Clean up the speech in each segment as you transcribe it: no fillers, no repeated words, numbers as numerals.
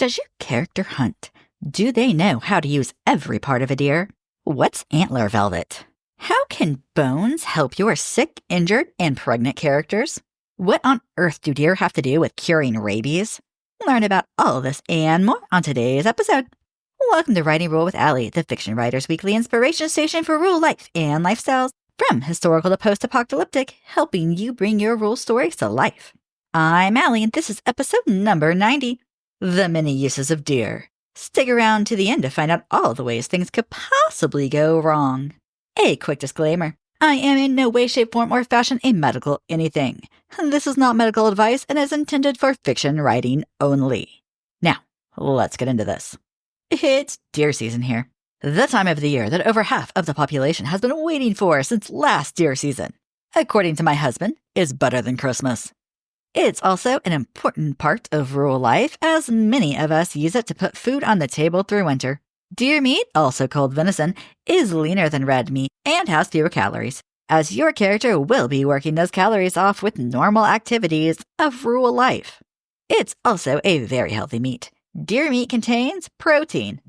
Does your character hunt? Do they know how to use every part of a deer? What's antler velvet? How can bones help your sick, injured, and pregnant characters? What on earth do deer have to do with curing rabies? Learn about all of this and more on today's episode. Welcome to Writing Rule with Allie, the Fiction Writers Weekly inspiration station for rule life and lifestyles, from historical to post-apocalyptic, helping you bring your rule stories to life. I'm Allie, and this is episode number 90, The Many Uses of Deer. Stick around to the end to find out all the ways things could possibly go wrong. A quick disclaimer. I am in no way, shape, form, or fashion a medical anything. This is not medical advice and is intended for fiction writing only. Now, let's get into this. It's deer season here. The time of the year that over half of the population has been waiting for since last deer season. According to my husband, is better than Christmas. It's also an important part of rural life, as many of us use it to put food on the table through winter. Deer meat, also called venison, is leaner than red meat and has fewer calories, as your character will be working those calories off with normal activities of rural life. It's also a very healthy meat. Deer meat contains protein,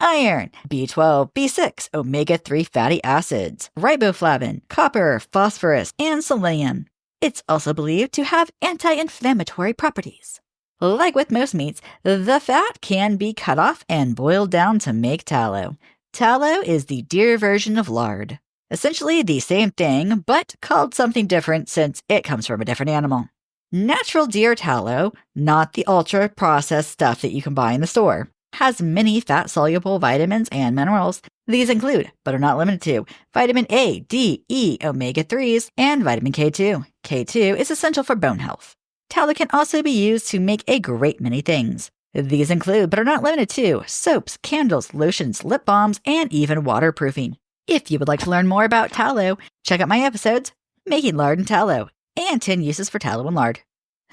iron, B12, B6, omega-3 fatty acids, riboflavin, copper, phosphorus, and selenium. It's also believed to have anti-inflammatory properties. Like with most meats, the fat can be cut off and boiled down to make tallow. Tallow is the deer version of lard. Essentially the same thing, but called something different since it comes from a different animal. Natural deer tallow, not the ultra-processed stuff that you can buy in the store, has many fat-soluble vitamins and minerals. These include, but are not limited to, vitamin A, D, E, omega-3s, and vitamin K2. K2 is essential for bone health. Tallow can also be used to make a great many things. These include, but are not limited to, soaps, candles, lotions, lip balms, and even waterproofing. If you would like to learn more about tallow, check out my episodes, Making Lard and Tallow, and 10 Uses for Tallow and Lard.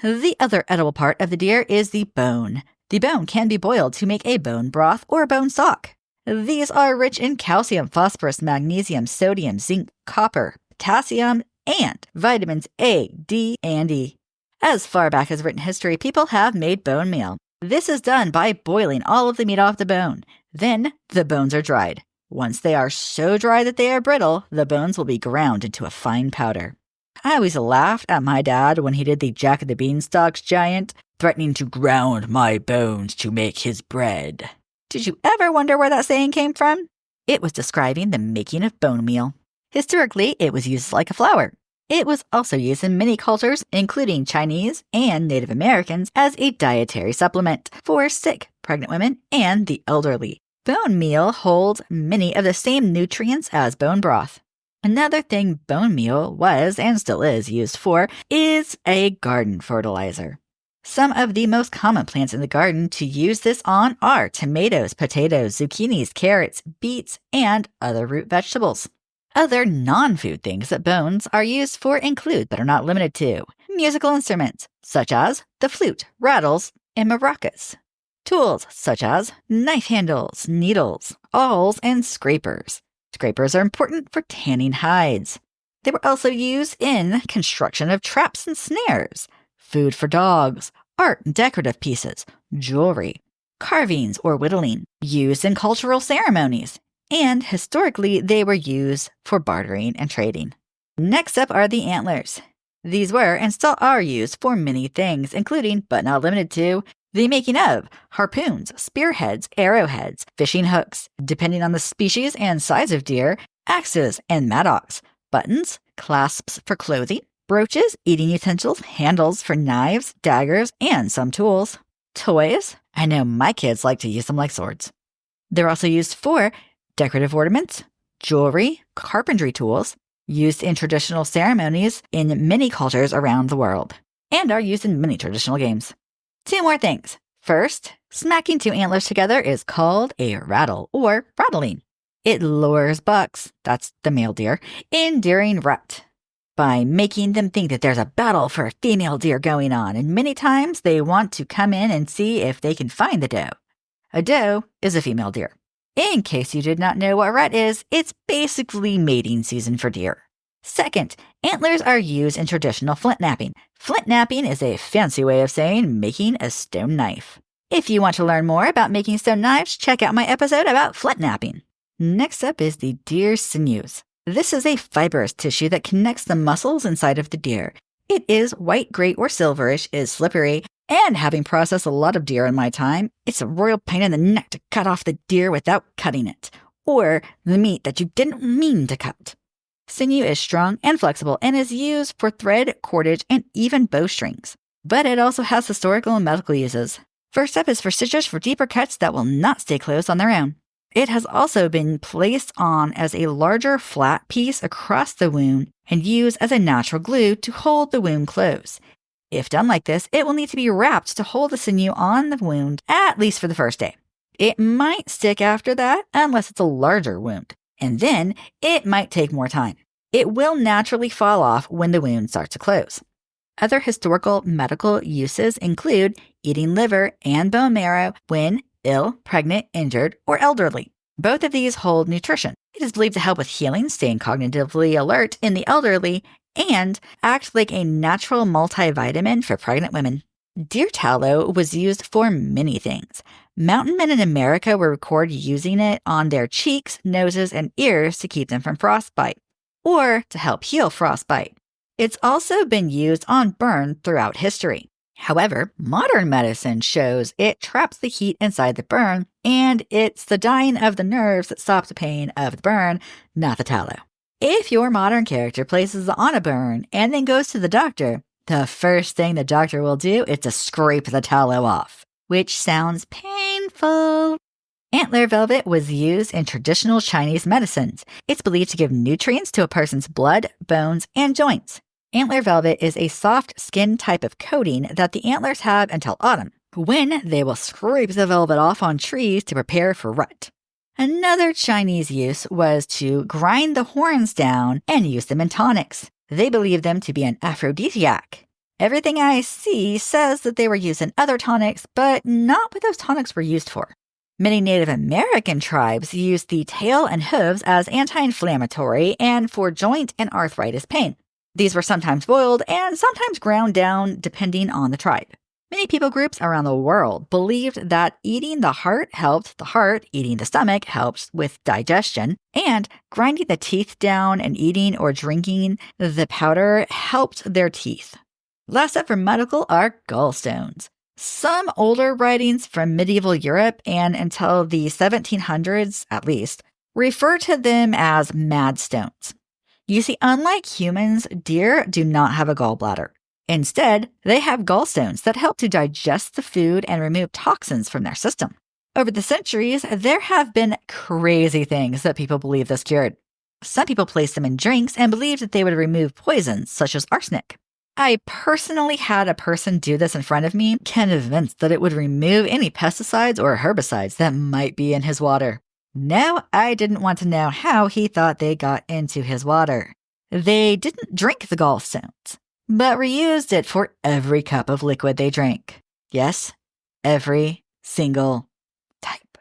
The other edible part of the deer is the bone. The bone can be boiled to make a bone broth or bone stock. These are rich in calcium, phosphorus, magnesium, sodium, zinc, copper, potassium, and vitamins A, D, and E. As far back as written history, people have made bone meal. This is done by boiling all of the meat off the bone. Then, the bones are dried. Once they are so dry that they are brittle, the bones will be ground into a fine powder. I always laughed at my dad when he did the Jack of the Beanstalk's giant, threatening to ground my bones to make his bread. Did you ever wonder where that saying came from? It was describing the making of bone meal. Historically, it was used like a flour. It was also used in many cultures, including Chinese and Native Americans, as a dietary supplement for sick, pregnant women and the elderly. Bone meal holds many of the same nutrients as bone broth. Another thing bone meal was, and still is, used for is a garden fertilizer. Some of the most common plants in the garden to use this on are tomatoes, potatoes, zucchinis, carrots, beets, and other root vegetables. Other non-food things that bones are used for include, but are not limited to, musical instruments, such as the flute, rattles, and maracas. Tools, such as knife handles, needles, awls, and scrapers. Scrapers are important for tanning hides. They were also used in construction of traps and snares, food for dogs, art and decorative pieces, jewelry, carvings or whittling, used in cultural ceremonies, and historically they were used for bartering and trading. Next up are the antlers. These were and still are used for many things, including, but not limited to, the making of harpoons, spearheads, arrowheads, fishing hooks, depending on the species and size of deer, axes and mattocks, buttons, clasps for clothing, brooches, eating utensils, handles for knives, daggers, and some tools. Toys. I know my kids like to use them like swords. They're also used for decorative ornaments, jewelry, carpentry tools, used in traditional ceremonies in many cultures around the world, and are used in many traditional games. 2 more things. First, smacking 2 antlers together is called a rattle or rattling. It lures bucks, that's the male deer, in during rut by making them think that there's a battle for a female deer going on, and many times they want to come in and see if they can find the doe. A doe is a female deer. In case you did not know what rut is, it's basically mating season for deer. Second, antlers are used in traditional flint knapping. Flint knapping is a fancy way of saying making a stone knife. If you want to learn more about making stone knives, check out my episode about flint knapping. Next up is the deer sinews. This is a fibrous tissue that connects the muscles inside of the deer. It is white, gray, or silverish, is slippery, and having processed a lot of deer in my time, it's a royal pain in the neck to cut off the deer without cutting it, or the meat that you didn't mean to cut. Sinew is strong and flexible and is used for thread, cordage, and even bowstrings. But it also has historical and medical uses. First up is for stitches for deeper cuts that will not stay closed on their own. It has also been placed on as a larger flat piece across the wound and used as a natural glue to hold the wound closed. If done like this, it will need to be wrapped to hold the sinew on the wound, at least for the first day. It might stick after that unless it's a larger wound, and then it might take more time. It will naturally fall off when the wound starts to close. Other historical medical uses include eating liver and bone marrow when ill, pregnant, injured, or elderly. Both of these hold nutrition. It is believed to help with healing, staying cognitively alert in the elderly, and act like a natural multivitamin for pregnant women. Deer tallow was used for many things. Mountain men in America were recorded using it on their cheeks, noses, and ears to keep them from frostbite, or to help heal frostbite. It's also been used on burn throughout history. However, modern medicine shows it traps the heat inside the burn, and it's the dying of the nerves that stop the pain of the burn, not the tallow. If your modern character places on a burn and then goes to the doctor, the first thing the doctor will do is to scrape the tallow off, which sounds painful. Antler velvet was used in traditional Chinese medicines. It's believed to give nutrients to a person's blood, bones, and joints. Antler velvet is a soft skin type of coating that the antlers have until autumn, when they will scrape the velvet off on trees to prepare for rut. Another Chinese use was to grind the horns down and use them in tonics. They believed them to be an aphrodisiac. Everything I see says that they were used in other tonics, but not what those tonics were used for. Many Native American tribes used the tail and hooves as anti-inflammatory and for joint and arthritis pain. These were sometimes boiled and sometimes ground down depending on the tribe. Many people groups around the world believed that eating the heart helped the heart, eating the stomach helps with digestion, and grinding the teeth down and eating or drinking the powder helped their teeth. Last up for medical are gallstones. Some older writings from medieval Europe and until the 1700s at least refer to them as mad stones. You see, unlike humans, deer do not have a gallbladder. Instead, they have gallstones that help to digest the food and remove toxins from their system. Over the centuries, there have been crazy things that people believe this cured. Some people placed them in drinks and believed that they would remove poisons, such as arsenic. I personally had a person do this in front of me, convinced that it would remove any pesticides or herbicides that might be in his water. No, I didn't want to know how he thought they got into his water. They didn't drink the gallstones, but reused it for every cup of liquid they drank. Yes, every single type.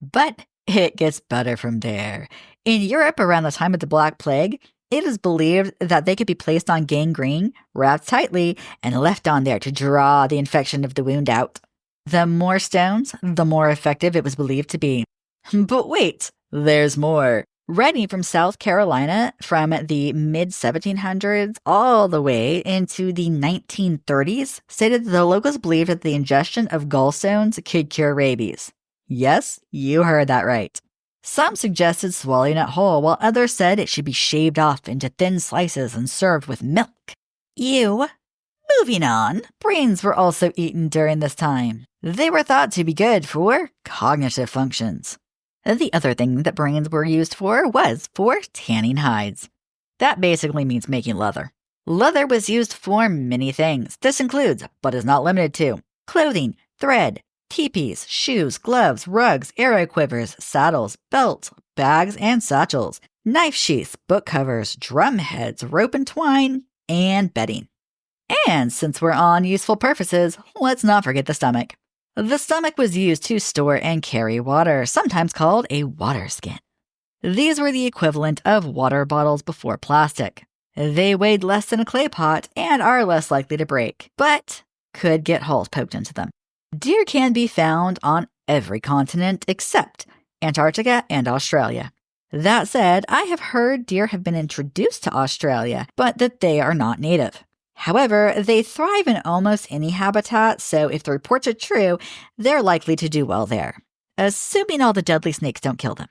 But it gets better from there. In Europe, around the time of the Black Plague, it is believed that they could be placed on gangrene, wrapped tightly, and left on there to draw the infection of the wound out. The more stones, the more effective it was believed to be. But wait, there's more. Writing from South Carolina from the mid-1700s all the way into the 1930s stated that the locals believed that the ingestion of gallstones could cure rabies. Yes, you heard that right. Some suggested swallowing it whole, while others said it should be shaved off into thin slices and served with milk. Ew. Moving on, brains were also eaten during this time. They were thought to be good for cognitive functions. The other thing that brains were used for was for tanning hides. That basically means making leather. Leather was used for many things. This includes, but is not limited to, clothing, thread, teepees, shoes, gloves, rugs, arrow quivers, saddles, belts, bags and satchels, knife sheaths, book covers, drum heads, rope and twine, and bedding. And since we're on useful purposes, let's not forget the stomach. The stomach was used to store and carry water, sometimes called a water skin. These were the equivalent of water bottles before plastic. They weighed less than a clay pot and are less likely to break, but could get holes poked into them. Deer can be found on every continent except Antarctica and Australia. That said, I have heard deer have been introduced to Australia, but that they are not native. However, they thrive in almost any habitat, so if the reports are true, they're likely to do well there, assuming all the deadly snakes don't kill them.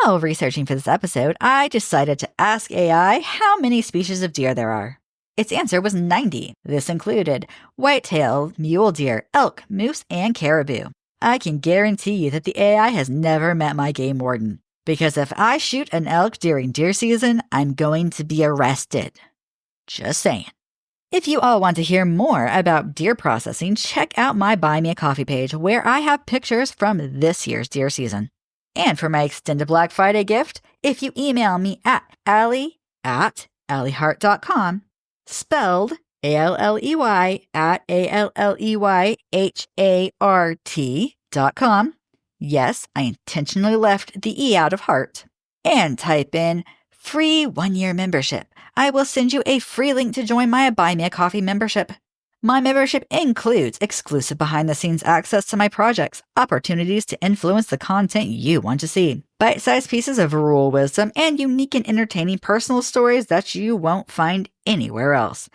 While researching for this episode, I decided to ask AI how many species of deer there are. Its answer was 90. This included whitetail, mule deer, elk, moose, and caribou. I can guarantee you that the AI has never met my game warden, because if I shoot an elk during deer season, I'm going to be arrested. Just saying. If you all want to hear more about deer processing, check out my Buy Me a Coffee page where I have pictures from this year's deer season. And for my extended Black Friday gift, if you email me at alley@alleyhart.com, spelled ALLEY at ALLEYHART.com. Yes, I intentionally left the E out of heart. And type in free 1-year membership. I will send you a free link to join my Buy Me a Coffee membership. My membership includes exclusive behind-the-scenes access to my projects, opportunities to influence the content you want to see, bite-sized pieces of rural wisdom, and unique and entertaining personal stories that you won't find anywhere else.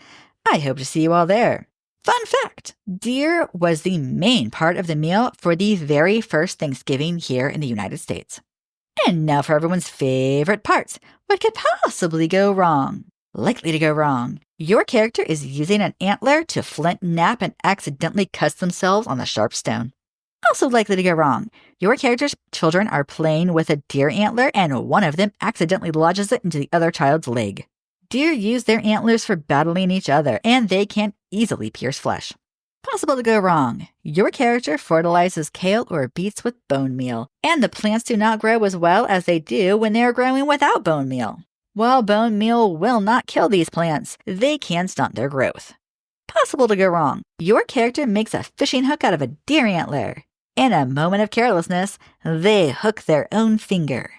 I hope to see you all there. Fun fact, deer was the main part of the meal for the very first Thanksgiving here in the United States. And now for everyone's favorite part. What could possibly go wrong? Likely to go wrong. Your character is using an antler to flint nap and accidentally cuts themselves on the sharp stone. Also likely to go wrong. Your character's children are playing with a deer antler and one of them accidentally lodges it into the other child's leg. Deer use their antlers for battling each other, and they can easily pierce flesh. Possible to go wrong. Your character fertilizes kale or beets with bone meal, and the plants do not grow as well as they do when they are growing without bone meal. While bone meal will not kill these plants, they can stunt their growth. Possible to go wrong. Your character makes a fishing hook out of a deer antler. In a moment of carelessness, they hook their own finger.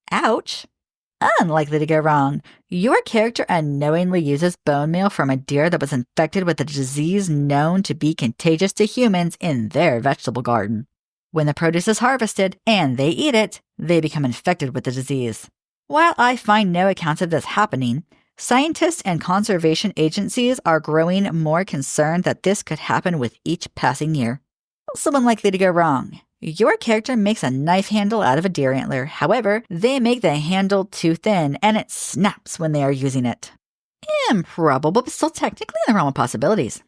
Ouch! Unlikely to go wrong. Your character unknowingly uses bone meal from a deer that was infected with a disease known to be contagious to humans in their vegetable garden. When the produce is harvested and they eat it, they become infected with the disease. While I find no accounts of this happening, scientists and conservation agencies are growing more concerned that this could happen with each passing year. Also unlikely to go wrong. Your character makes a knife handle out of a deer antler. However, they make the handle too thin and it snaps when they are using it. Improbable, but still technically in the realm of possibilities.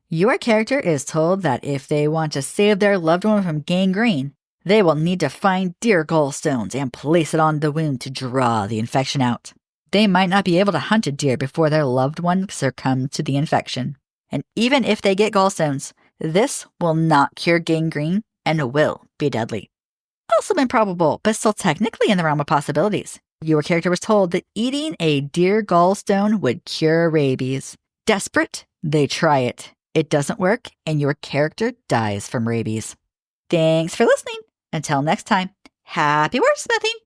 Your character is told that if they want to save their loved one from gangrene, they will need to find deer gallstones and place it on the wound to draw the infection out. They might not be able to hunt a deer before their loved one succumbs to the infection. And even if they get gallstones, this will not cure gangrene and will be deadly. Also improbable, but still technically in the realm of possibilities. Your character was told that eating a deer gallstone would cure rabies. Desperate, they try it. It doesn't work, and your character dies from rabies. Thanks for listening. Until next time, happy wordsmithing!